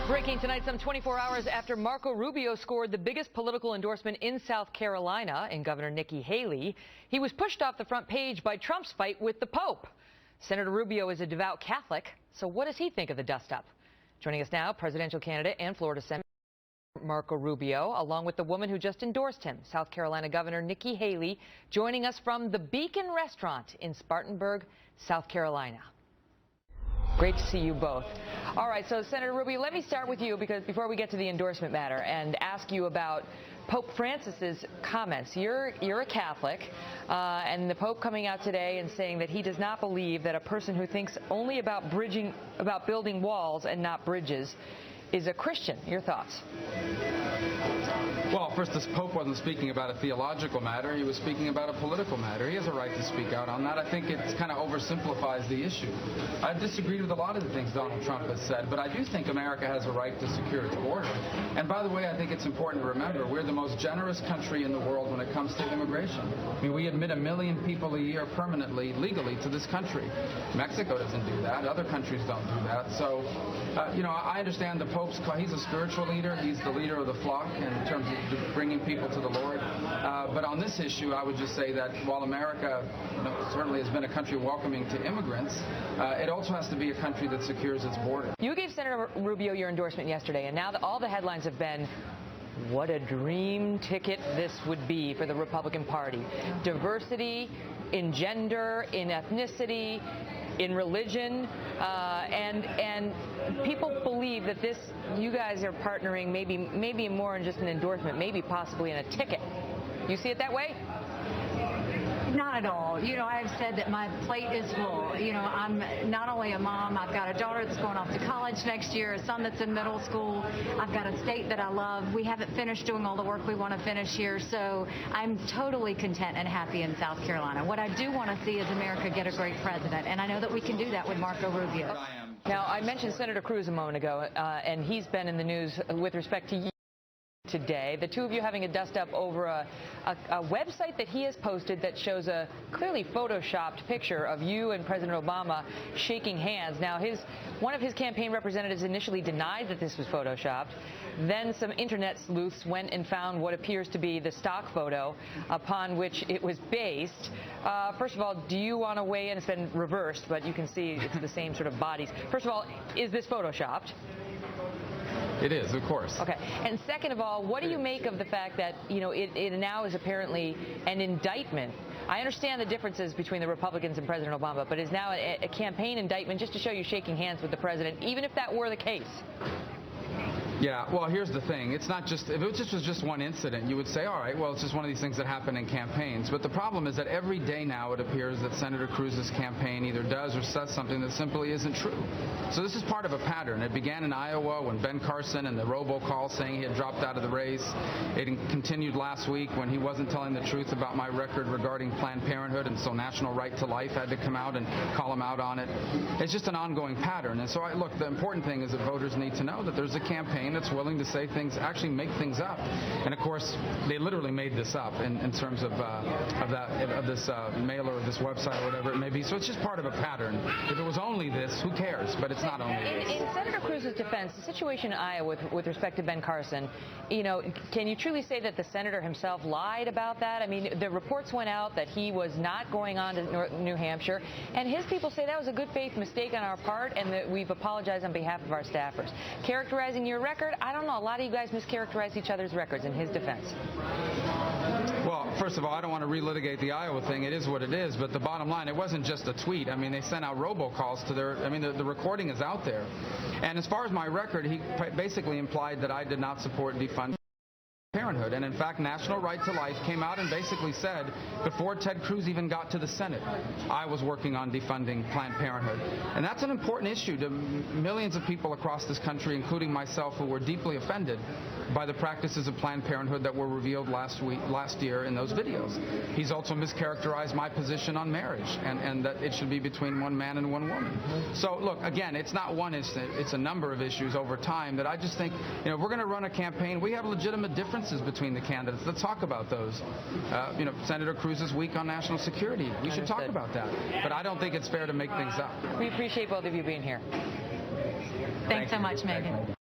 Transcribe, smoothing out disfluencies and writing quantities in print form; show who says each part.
Speaker 1: Breaking tonight, some 24 hours after Marco Rubio scored the biggest political endorsement in South Carolina in Governor Nikki Haley, he was pushed off the front page by Trump's fight with the Pope. Senator Rubio is a devout Catholic, so what does he think of the dust-up? Joining us now, presidential candidate and Florida Senator Marco Rubio, along with the woman who just endorsed him, South Carolina Governor Nikki Haley, joining us from the Beacon Restaurant in Spartanburg, South Carolina. Great to see you both. All right, so Senator Rubio, let me start with you because before we get to the endorsement matter and ask you about Pope Francis's comments. You're a Catholic, and the Pope coming out today and saying that he does not believe that a person who thinks only about building walls and not bridges is a Christian. Your thoughts?
Speaker 2: Well, first, this Pope wasn't speaking about a theological matter. He was speaking about a political matter. He has a right to speak out on that. I think it kind of oversimplifies the issue. I disagreed with a lot of the things Donald Trump has said, but I do think America has a right to secure its border. And by the way, I think it's important to remember we're the most generous country in the world when it comes to immigration. I mean, we admit 1 million people a year permanently, legally, to this country. Mexico doesn't do that. Other countries don't do that. So, I understand the Pope's, he's a spiritual leader. He's the leader of the flock in terms of bringing people to the Lord. But on this issue, I would just say that while America certainly has been a country welcoming to immigrants, it also has to be a country that secures its border.
Speaker 1: You gave Senator Rubio your endorsement yesterday, and now all the headlines have been, what a dream ticket this would be for the Republican Party. Diversity in gender, in ethnicity, in religion, and people believe that you guys are partnering maybe more in just an endorsement, maybe possibly in a ticket. You see it that way?
Speaker 3: Not at all. I've said that my plate is full. I'm not only a mom, I've got a daughter that's going off to college next year, a son that's in middle school. I've got a state that I love. We haven't finished doing all the work we want to finish here, so I'm totally content and happy in South Carolina. What I do want to see is America get a great president, and I know that we can do that with Marco Rubio.
Speaker 1: Now, I mentioned Senator Cruz a moment ago, and he's been in the news with respect to you today. The two of you having a dust-up over a website that he has posted that shows a clearly photoshopped picture of you and President Obama shaking hands. Now, one of his campaign representatives initially denied that this was photoshopped. Then some internet sleuths went and found what appears to be the stock photo upon which it was based. First of all, do you want to weigh in? It's been reversed, but you can see it's the same sort of bodies. First of all, is this photoshopped?
Speaker 2: It is, of course. Okay.
Speaker 1: And second of all, what do you make of the fact that, it now is apparently an indictment? I understand the differences between the Republicans and President Obama, but is now a campaign indictment just to show you shaking hands with the president, even if that were the case?
Speaker 2: Yeah, well, here's the thing. It's not just, if it was just one incident, you would say, all right, well, it's just one of these things that happen in campaigns. But the problem is that every day now it appears that Senator Cruz's campaign either does or says something that simply isn't true. So this is part of a pattern. It began in Iowa when Ben Carson and the robocall saying he had dropped out of the race. It continued last week when he wasn't telling the truth about my record regarding Planned Parenthood, and so National Right to Life had to come out and call him out on it. It's just an ongoing pattern. And so, look, the important thing is that voters need to know that there's a campaign that's willing to say things, actually make things up. And of course, they literally made this up in terms of this mailer or this website or whatever it may be. So it's just part of a pattern. If it was only this, who cares? But it's not only this.
Speaker 1: In Senator Cruz's defense, the situation in Iowa with respect to Ben Carson, can you truly say that the senator himself lied about that? I mean, the reports went out that he was not going on to New Hampshire, and his people say that was a good faith mistake on our part and that we've apologized on behalf of our staffers. Characterizing your record, I don't know. A lot of you guys mischaracterize each other's records in his defense.
Speaker 2: Well, first of all, I don't want to relitigate the Iowa thing. It is what it is. But the bottom line, it wasn't just a tweet. I mean, they sent out robocalls to the recording is out there. And as far as my record, he basically implied that I did not support defunding Parenthood. And in fact, National Right to Life came out and basically said, before Ted Cruz even got to the Senate, I was working on defunding Planned Parenthood. And that's an important issue to millions of people across this country, including myself, who were deeply offended by the practices of Planned Parenthood that were revealed last year in those videos. He's also mischaracterized my position on marriage and that it should be between one man and one woman. So look, again, it's not one incident, it's a number of issues over time that I just think, if we're going to run a campaign, we have legitimate differences between the candidates. Let's talk about those. Senator Cruz is weak on national security. We should talk about that. But I don't think it's fair to make things up.
Speaker 1: We appreciate both of you being here.
Speaker 3: Thanks so much, Megyn.